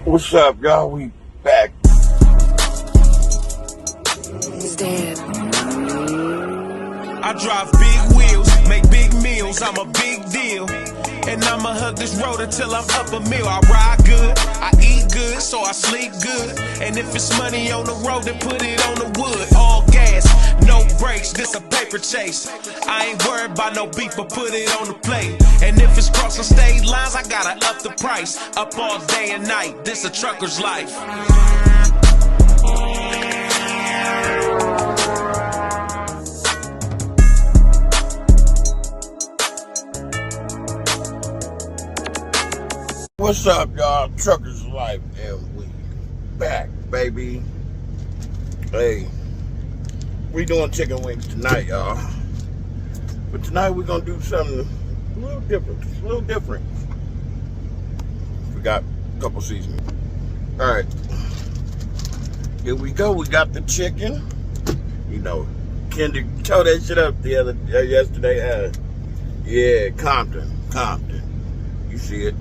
What's up, y'all? We back. I drive big wheels, make big meals, I'm a big deal. And I'ma hug this road until I'm up a meal. I ride good, I eat good, so I sleep good. And if it's money on the road, then put it on the wood. All gas, no brakes, this a paper chase. I ain't worried about no beef, but put it on the plate. And if it's crossing state lines, I gotta up the price. Up all day and night, this a trucker's life. What's up, y'all? Trucker's Life, and we back, baby. Hey, we doing chicken wings tonight, y'all. But tonight we're gonna do something a little different. We got a couple seasonings. All right, here we go. We got the chicken. You know, Kendi tore that shit up yesterday. Yeah, Compton. You see it.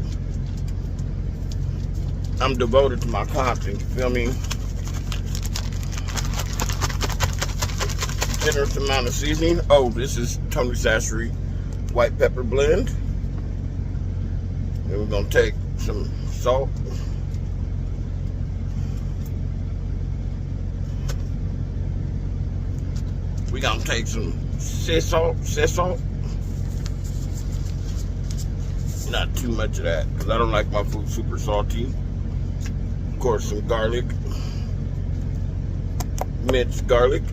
I'm devoted to my Compton, you feel me? Generous amount of seasoning. Oh, this is Tony Sassery white pepper blend. Then we're gonna take some salt. We're gonna take some sea salt. Not too much of that, because I don't like my food super salty. Of course, some garlic, minced garlic.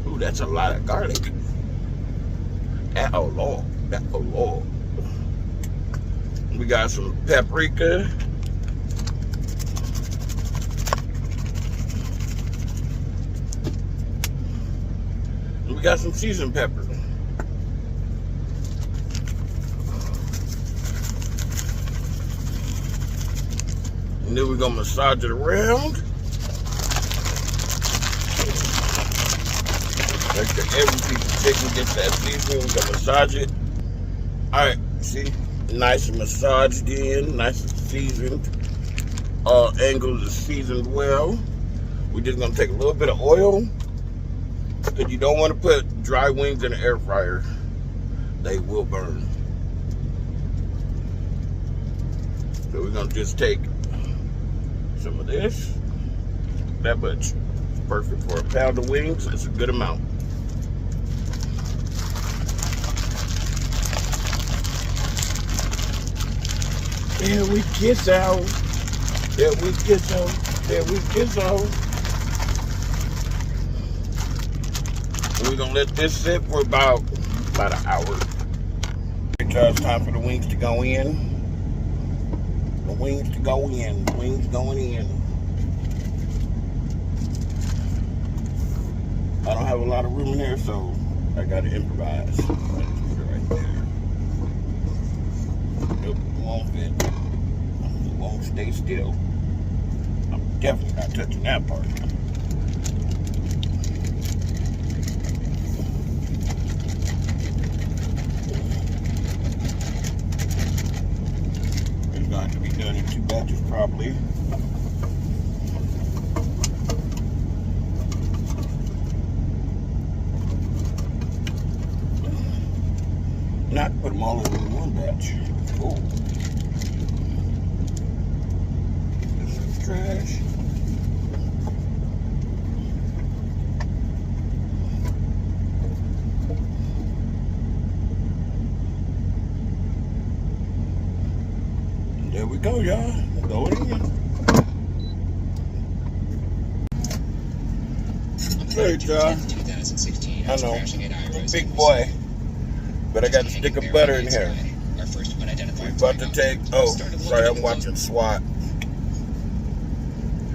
Ooh, that's a lot of garlic. Oh Lord. We got some paprika. We got some seasoned pepper. And then we're gonna massage it around. Make sure every piece of chicken gets that seasoning. We're gonna massage it. Alright, see? Nice and massaged in, nice and seasoned. All angles are seasoned well. We're just gonna take a little bit of oil, because you don't want to put dry wings in the air fryer. They will burn. So we're gonna just take some of this, that much. Perfect for a pound of wings. It's a good amount. There we kiss out. There we kiss out. There we kiss out. And we're gonna let this sit for about an hour. It's time for the wings to go in. The wings to go in. The wings going in. I don't have a lot of room in here, so I gotta improvise. Put it right there. Nope, it won't fit. It won't stay still. I'm definitely not touching that part. It's going to be done in 2 batches probably. Not put them all in one batch. Cool. This is trash. And there we go, y'all. Go in. Hey, y'all. I know. I'm a big boy. But I got a stick of butter in here. We're about to take, oh, sorry, I'm watching SWAT.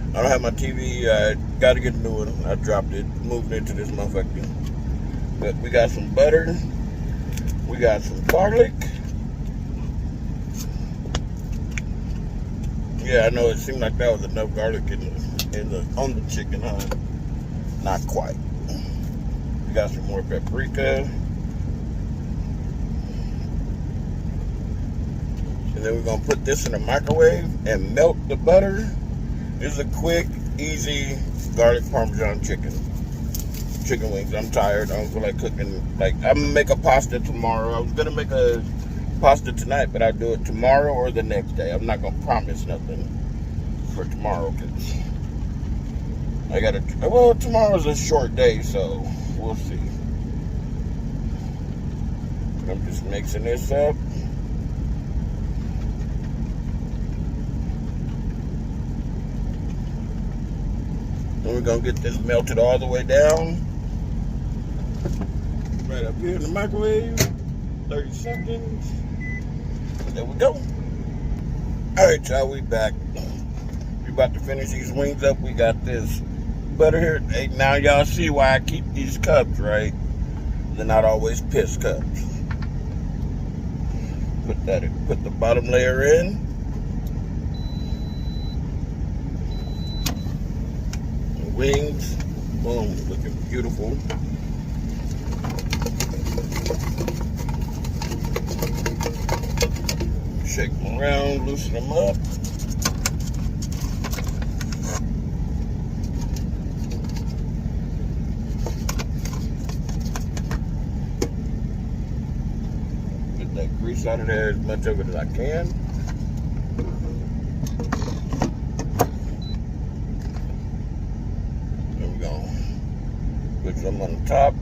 I don't have my TV, I gotta get a new one. I dropped it, moving into this motherfucker. But we got some butter. We got some garlic. Yeah, I know it seemed like that was enough garlic on the chicken, huh? Not quite. We got some more paprika. And then we're gonna put this in the microwave and melt the butter. This is a quick, easy garlic Parmesan chicken wings. I'm tired. I don't feel like cooking. Like, I'm gonna make a pasta tomorrow. I was gonna make a pasta tonight, but I'll do it tomorrow or the next day. I'm not gonna promise nothing for tomorrow because I gotta. Well, tomorrow's a short day, so we'll see. I'm just mixing this up. Then we're gonna get this melted all the way down. Right up here in the microwave. 30 seconds. And there we go. Alright, y'all, we back. We're about to finish these wings up. We got this butter here. Hey, now y'all see why I keep these cups, right? They're not always piss cups. Put the bottom layer in. Wings, boom, looking beautiful. Shake them around, loosen them up. Get that grease out of there, as much of it as I can. Put some on the top.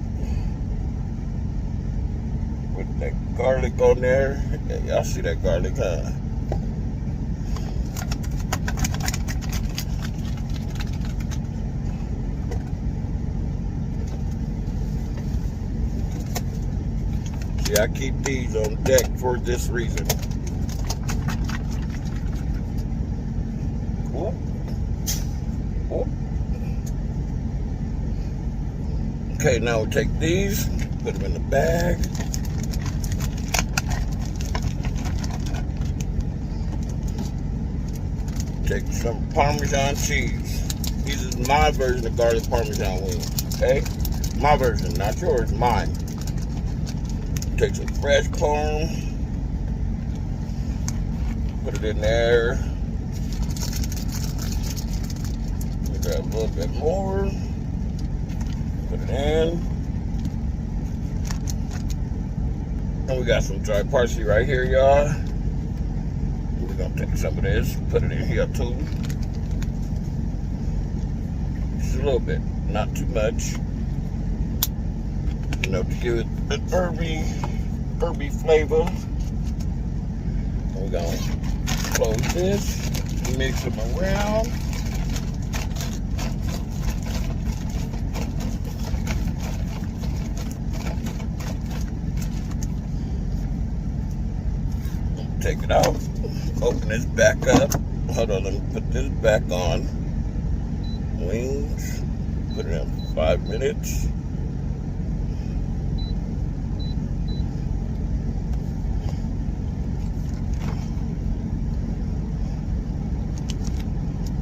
Put that garlic on there. Yeah, y'all see that garlic, huh? See, I keep these on deck for this reason. Whoop. Whoop. Okay, now we'll take these, put them in the bag. Take some Parmesan cheese. This is my version of garlic Parmesan wings, okay? My version, not yours, mine. Take some fresh parm. Put it in there. We grab a little bit more. Put it in. And we got some dry parsley right here, y'all. We're gonna take some of this, put it in here too. Just a little bit, not too much. You know, to give it an herby flavor. And we're gonna close this, mix them around. Take it out, open this back up. Hold on, let me put this back on. Wings, put it in 5 minutes.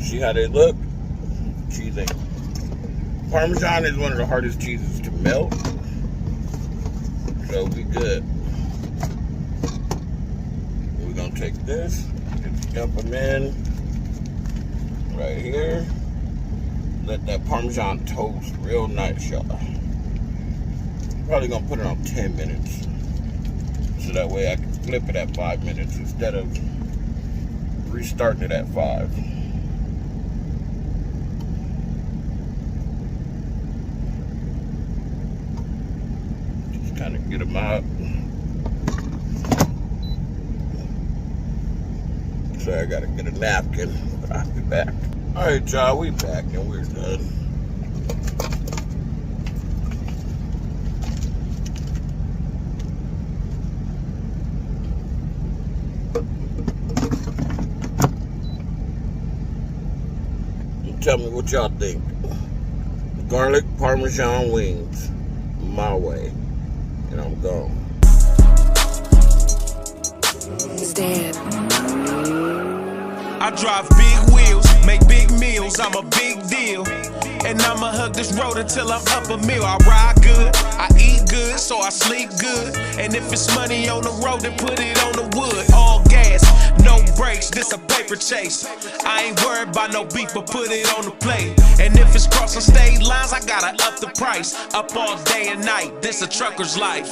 See how they look? Cheesy. Parmesan is one of the hardest cheeses to melt, so it'll be good. Take this, just dump them in right here. Let that Parmesan toast real nice, y'all. Probably gonna put it on 10 minutes. So that way I can flip it at 5 minutes instead of restarting it at 5. Just kind of get them out. So I gotta get a napkin, but I'll be back. Alright, y'all, we back and we're done. And tell me what y'all think. Garlic Parmesan wings, my way. And I'm gone. Stand. I drive big wheels, make big meals, I'm a big deal. And I'ma hug this road until I'm up a meal. I ride good, I eat good, so I sleep good. And if it's money on the road, then put it on the wood. All gas, no brakes, this a paper chase. I ain't worried about no beef, but put it on the plate. And if it's crossing state lines, I gotta up the price. Up all day and night, this a trucker's life.